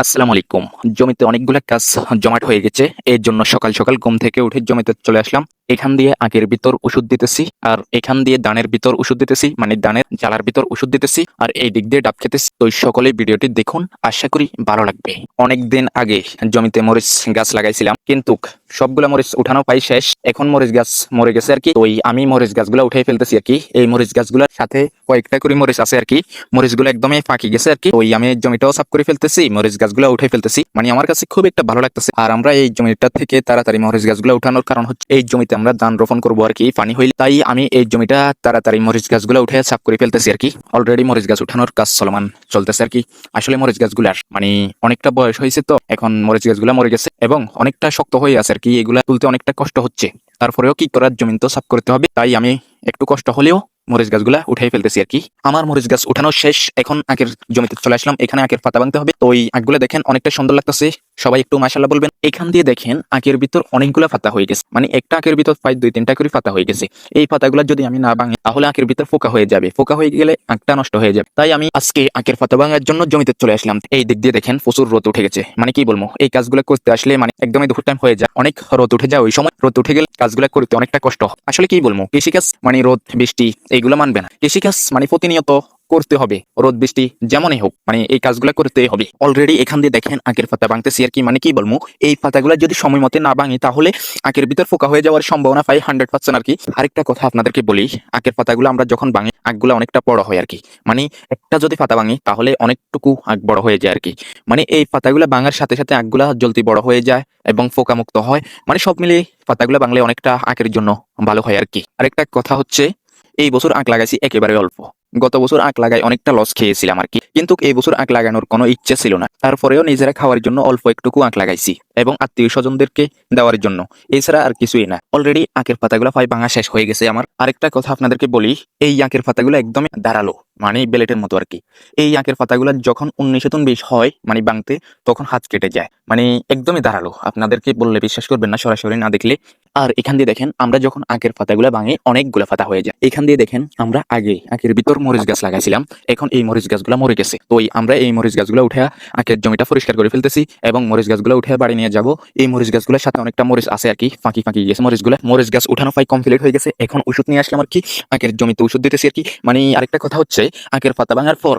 আসসালামু আলাইকুম। জমিতে অনেকগুলা কাজ জমাট হয়ে গেছে। এর জন্য সকাল সকাল ঘুম থেকে উঠে জমিতে চলে আসলাম। এখান দিয়ে আখের ভিতর ওষুধ দিতেছি, আর এখান দিয়ে ধানের ভিতর ওষুধ দিতেছি, মানে ধানের জালার ভিতর ওষুধ দিতেছি, আর এই দিক দিয়ে ডাব খেতেছি। তো সকলে ভিডিওটি দেখুন, আশা করি ভালো লাগবে। অনেকদিন আগে জমিতে মরিচ গাছ লাগাইছিলাম, কিন্তু সবগুলা মরিচ উঠানো পাই শেষ। এখন মরিচ গাছ মরে গেছে আর কি। তো আমি মরিচ গাছগুলো উঠাই ফেলতেছি আর কি। এই মরিচ গাছগুলোর সাথে কয়েকটা করে মরিচ আছে আর কি। মরিচগুলো একদমই ফাঁকি গেছে আর কি। তো আমি জমিটাও সাফ করে ফেলতেছি, মরিচ গাছগুলো উঠে ফেলতেছি। মানে আমার কাছে খুব একটা ভালো লাগতেছে। আর আমরা এই জমিটা থেকে তাড়াতাড়ি মরিচ গাছগুলো উঠানোর কারণ হচ্ছে এই জমিতে আমরা ধান রোপণ করবো আর কি, পানি হইলে। তাই আমি এই জমিটা তাড়াতাড়ি মরিচ গাছগুলো উঠে সাফ করে ফেলতেছি আর কি। অলরেডি মরিচ গাছ উঠানোর কাজ চলমান চলতেছে আর কি। আসলে মরিচ গাছগুলার মানে অনেকটা বয়স হয়েছে, তো এখন মরিচ গাছগুলো মরে গেছে এবং অনেকটা শক্ত হয়ে আছে আর কি। এগুলা তুলতে অনেকটা কষ্ট হচ্ছে। তারপরেও কি করার, জমিন তো সাফ করতে হবে। তাই আমি একটু কষ্ট হলেও মরিচ গাছগুলা উঠাই ফেলতেছি আর কি। আমার মরিচ গাছ উঠানো শেষ। এখন আখের জমিতে চলে আসলাম। এখানে আখের পাতা ভাঙতে হবে। তো ওই আখগুলো দেখেন অনেকটা সুন্দর লাগতেছে। সবাই একটু মাশাআল্লাহ বলবেন। এখান দিয়ে দেখেন আখের ভিতর অনেকগুলা পাতা হয়ে গেছে। মানে একটা আখের ভিতর প্রায় 2-3টা করে পাতা হয়ে গেছে। এই পাতাগুলো যদি আমি না ভাঙি তাহলে আখের ভিতর পোকা হয়ে যাবে। পোকা হয়ে গেলে আখটা নষ্ট হয়ে যাবে। তাই আমি আজকে আখের পাতা ভাঙার জন্য জমিতে চলে আসলাম। এই দিক দিয়ে দেখেন প্রচুর রোদ উঠে গেছে। মানে কি বলবো, এই কাজগুলো করতে আসলে মানে একদমই দুপুর টাইম হয়ে যায়, অনেক রোদ উঠে যায়। ওই সময় রোদ উঠে গেলে কাজগুলো করতে অনেকটা কষ্ট হয়। আসলে কি বলবো, কৃষিকাজ মানে রোদ বৃষ্টি এইগুলো মানবে না। কৃষিকাজ মানে প্রতিনিয়ত করতে হবে, রোদ বৃষ্টি যেমনই হোক, মানে এই কাজগুলো করতেই হবে। অলরেডি এখান দিয়ে দেখেন আখের পাতা ভাঙতেছি আর কি। মানে কি বলবো, এই পাতাগুলো যদি সময় মতে না ভাঙি তাহলে আখের ভিতর পোকা হয়ে যাওয়ার সম্ভাবনা পাই 100% আর কি। আরেকটা কথা আপনাদেরকে বলি, আখের পাতাগুলো আমরা যখন ভাঙি আখগুলো অনেকটা বড় হয় আর কি। মানে একটা যদি পাতা ভাঙি তাহলে অনেকটুকু আখ বড় হয়ে যায় আর কি। মানে এই পাতাগুলো ভাঙার সাথে সাথে আখগুলা জলদি বড় হয়ে যায় এবং পোকা মুক্ত হয়। মানে সব মিলিয়ে পাতাগুলো ভাঙলে অনেকটা আখের জন্য ভালো হয় আর কি। আরেকটা কথা হচ্ছে, এই বছর আখ লাগাইছি একেবারে অল্প। গত বছর আখ লাগাই অনেকটা লস খেয়েছিলাম আর কি। কিন্তু এই বছর আখ লাগানোর কোনো ইচ্ছে ছিল না। তারপরেও নিজেরা খাওয়ার জন্য অল্প একটুকু আখ লাগাইছি এবং আত্মীয় স্বজনদেরকে দেওয়ার জন্য। এছাড়া আর কিছুই না। অলরেডি আখের পাতাগুলো প্রায় ভাঙা শেষ হয়ে গেছে আমার। আরেকটা কথা আপনাদেরকে বলি, এই আখের পাতাগুলো একদমই ধারালো, মানে বেলেটের মতো আর কি। এই আখের পাতাগুলো যখন 19-20 হয় মানে ভাঙতে, তখন হাত কেটে যায়। মানে একদমই ধারালো, আপনাদেরকে বললে বিশ্বাস করবেন না সরাসরি না দেখলে। আর এখান দিয়ে দেখেন আমরা যখন আখের পাতাগুলো ভাঙে অনেকগুলো পাতা হয়ে যায়। এখান দিয়ে দেখেন আমরা আগে আখের ভিতর মরিচ গাছ লাগাইছিলাম, এখন এই মরিচ গাছগুলো মরে গেছে। তো আমরা এই মরিচ গাছগুলো উঠে আখের জমিটা পরিষ্কার করে ফেলতেছি এবং মরিচ গাছগুলো উঠে বাড়ি নিয়ে যাব। এই মরিচ গাছগুলোর সাথে অনেকটা মরিচ আছে আর কি, ফাঁকি ফাঁকি গেছে মরিচগুলো। মরিচ গাছ উঠানো প্রায় কমপ্লিট হয়ে গেছে। এখন ওষুধ নিয়ে আসলাম আর কি, আখের জমিতে ওষুধ দিতেছি আর কি। মানে আরেকটা কথা হচ্ছে, আখের পাতা ভাঙার পর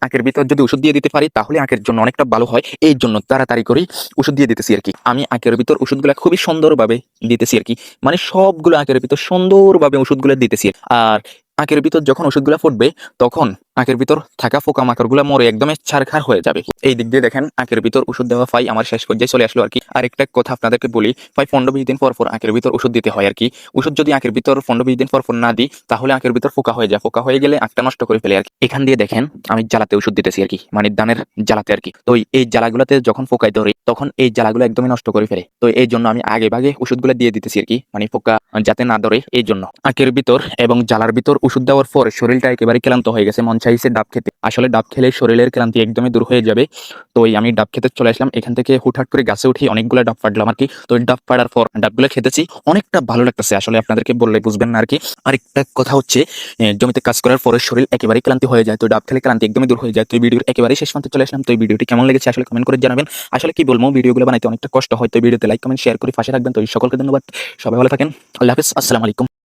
আখের ভিতর যদি ওষুধ দিয়ে দিতে পারি তাহলে আখের জন্য অনেকটা ভালো হয়। এই জন্য তাড়াতাড়ি করে ওষুধ দিয়ে দিতেছি আর কি। আমি আখের ভিতর ওষুধগুলো খুবই সুন্দরভাবে দিতেছি আর কি। মানে সবগুলো আখের ভিতর সুন্দরভাবে ওষুধগুলো দিতেছি। আর আখের ভিতর যখন ওষুধগুলো ফুটবে তখন আখের ভিতর থাকা পোকা মাকড়গুলো মরে একদমই ছারখার হয়ে যাবে। এই দিক দিয়ে দেখেন আখের ভিতর ওষুধ দেওয়া ফাই আমার শেষ পর্যায়ে চলে আসলো আর কি। আর একটা কথা আপনাদেরকে বলি, প্রায় 15-20 দিন পর পর আখের ভিতর ওষুধ দিতে হয় আর কি। ওষুধ যদি আখের ভিতর 15-20 দিন পর পর না দিই তাহলে আখের ভিতর পোকা হয়ে যায়। পোকা হয়ে গেলে আখটা নষ্ট করে ফেলে আর কি। এখান দিয়ে দেখেন আমি জ্বালাতে ওষুধ দিতেছি আর কি, মানে ধানের জ্বালাতে আর কি। তো এই জ্বালাগুলোতে যখন পোকায় ধরে তখন এই জ্বালাগুলো একদমই নষ্ট করে ফেলে। তো এই জন্য আমি আগে ভাগে ওষুধগুলো দিয়ে দিতেছি আর কি, মানে পোকা যাতে না ধরে এই জন্য। আখের ভিতর এবং জ্বালার ভিতর ওষুধ দেওয়ার পর শরীরটা একেবারে ক্লান্ত হয়ে গেছে, মন চাইছে ডাব খেতে। আসলে ডাব খেলে শরীরের ক্লান্তি একদমই দূর হয়ে যাবে। তো আমি ডাব খেতে চলে আসলাম। এখান থেকে হুটহাট করে গাছে উঠে অনেকগুলো ডাব পাড়লাম আর কি। তো ডাব পাড়ার পর ডাবগুলো খেতেছি, অনেকটা ভালো লাগতেছে। আসলে আপনাদেরকে বললে বুঝবেন না আর কি। আরেকটা কথা হচ্ছে, জমিতে কাজ করার পরে শরীর একেবারে ক্লান্তি হয়ে যায়, তো ডাব খেলে ক্লান্তি একদমই দূর হয়ে যায়। তো ভিডিওর একেবারে শেষ পর্যন্ত চলে আসলাম। তো এই ভিডিওটি কেমন লেগেছে আসলে কমেন্ট করে জানাবেন। আসলে কি বলবো, ভিডিওগুলো বানাইতে অনেকটা কষ্ট হয়। তো ভিডিওতে লাইক কমেন্ট শেয়ার করে পাশে রাখবেন। তো সকলকে ধন্যবাদ, সবাই ভালো থাকেন। আল্লাহ হাফেজ, আসসালামু আলাইকুম।